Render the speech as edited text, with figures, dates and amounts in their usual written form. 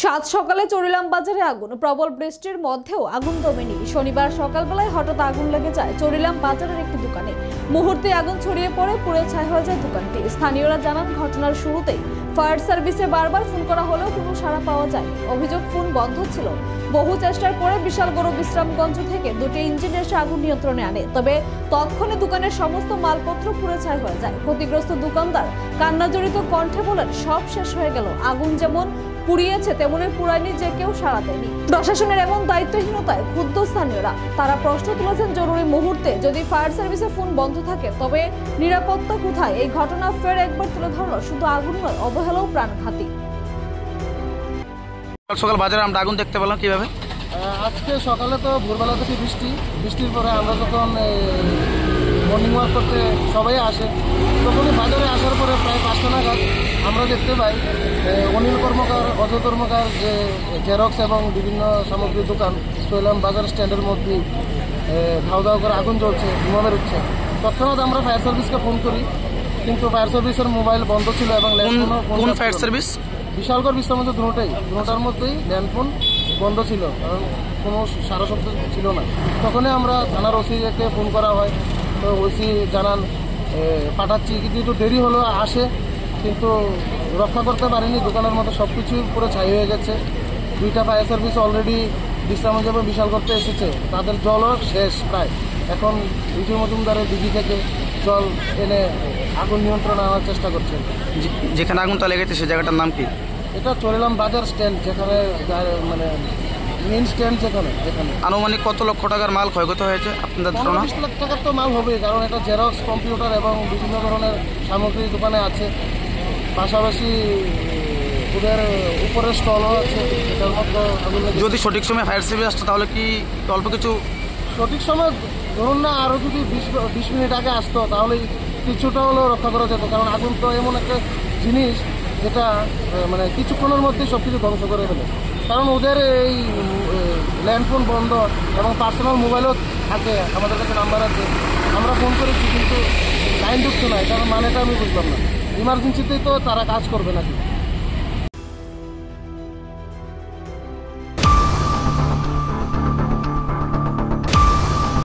সাত সকালে চরিলাম বাজারে আগুন। প্রবল বৃষ্টির মধ্যেও আগুন দমেনি। শনিবার সকালবেলায় হঠাৎ আগুন লেগে যায় চরিলাম বাজারের একটি দোকানে। মুহূর্তে আগুন ছড়িয়ে পড়ে পুড়ে ছাই হয়ে যায় দোকানটি। স্থানীয়রা জানান, ঘটনার শুরুতেই ফায়ার সার্ভিসে বারবার ফোন করা হলেও কোনো সাড়া পাওয়া যায়নি। অভিযোগ, ফোন বন্ধ ছিল। বহু চেষ্টার পরে বিশালগড় বিশ্রামগঞ্জ থেকে দুটি ইঞ্জিন এসে আগুন নিয়ন্ত্রণে আনে, তবে তৎক্ষণে দোকানের সমস্ত মালপত্র পুড়ে ছাই হয়ে যায়। ক্ষতিগ্রস্ত দোকানদার কান্নাজড়িত কণ্ঠে বলেন, সব শেষ হয়ে গেল। আগুন যেমন পুড়িয়েছে তেমনি পুরায়নি, যে কেউ সাড়া দেয়নি। প্রশাসনের এমন দায়িত্বহীনতায় ক্ষুব্ধ স্থানীয়রা। তারা প্রশ্ন তুলেছেন, জরুরি মুহূর্তে যদি ফায়ার সার্ভিসের ফোন বন্ধ থাকে তবে নিরাপত্তা কোথায়? এই ঘটনা ফের একবার তুলে ধরল শুধু আগুন নয়, অবহেলাও প্রাণঘাতী। সকাল বাজারে আমরা আগুন দেখতে পেলাম কিভাবে? আজকে সকালে তো ভোরবেলা থেকে বৃষ্টির পরে আমরা যখন মর্নিং ওয়াক করতে সবাই আসে, তখনই বাজারে আসার পরে প্রায় 5টা নাগাদ আমরা দেখতে পাই অনিল কর্মকার, অজয় কর্মকার যে জেরক্স এবং বিভিন্ন সামগ্রীর দোকান চরিলাম বাজার স্ট্যান্ডের মধ্যেই ধাও ধাও করে আগুন জ্বলছে, ধোঁয়া বেরোচ্ছে। তৎক্ষণাৎ আমরা ফায়ার সার্ভিসকে ফোন করি, কিন্তু ফায়ার সার্ভিসের মোবাইল বন্ধ ছিল এবং কোন ফায়ার সার্ভিস? বিশালগড় বিশ্রামগঞ্জ দুটোটার মধ্যেই ল্যান্ডফোন বন্ধ ছিল, কারণ কোনো সারা শব্দ ছিল না। তখনই আমরা থানার ওসিকে ফোন করা হয়, তো ওসি জানান পাঠাচ্ছি, কিন্তু একটু দেরি হলো আসে, কিন্তু রক্ষা করতে পারেনি। দোকানের মতো সব কিছুই পুরো ছাই হয়ে গেছে। 2টা ফায়ার সার্ভিস অলরেডি বিশ্রামগঞ্জ এবং বিশালগড়তে এসেছে, তাদের জলও শেষ প্রায়। এখন বিজু মজুমদারের দিঘি থেকে জল এনে আগুন নিয়ন্ত্রণে আনার চেষ্টা করছে। যেখানে আগুনটা লেগেছে সে জায়গাটার নাম কি? এটা চরিলাম বাজার স্ট্যান্ড, যেখানে মানে মেন স্ট্যান্ড যেখানে। আনুমানিক কত লক্ষ টাকার মাল ক্ষয়ক্ষতি হয়েছে আপনাদের ধারণা? 20 লাখ টাকার তো মাল হবে, কারণ এটা জেরক্স, কম্পিউটার এবং বিভিন্ন ধরনের সামগ্রী দোকানে আছে। পাশাপাশি ওদের উপরের স্টলও আছে। এটার মধ্যে যদি সঠিক সময় ফায়ার সার্ভিস আসতো তাহলে কি অল্প কিছু? সঠিক সময় ধরুন না, আরও যদি 20 মিনিট আগে আসতো তাহলে কিছুটা হলেও রক্ষা করা যেত, কারণ আগুন তো এমন একটা জিনিস যেটা মানে কিছুক্ষণের মধ্যেই সব কিছু ধ্বংস করে ফেলে। কারণ ওদের এই ল্যান্ডফোন বন্ধ এবং পার্সোনাল মোবাইলও থাকে, আমাদের কাছে নাম্বার আছে। আমরা ফোন করেছি কিন্তু লাইন ঢুকছে না। এটার মানেটা আমি বুঝলাম না। ইমার্জেন্সিতেই তো তারা কাজ করবে নাকি?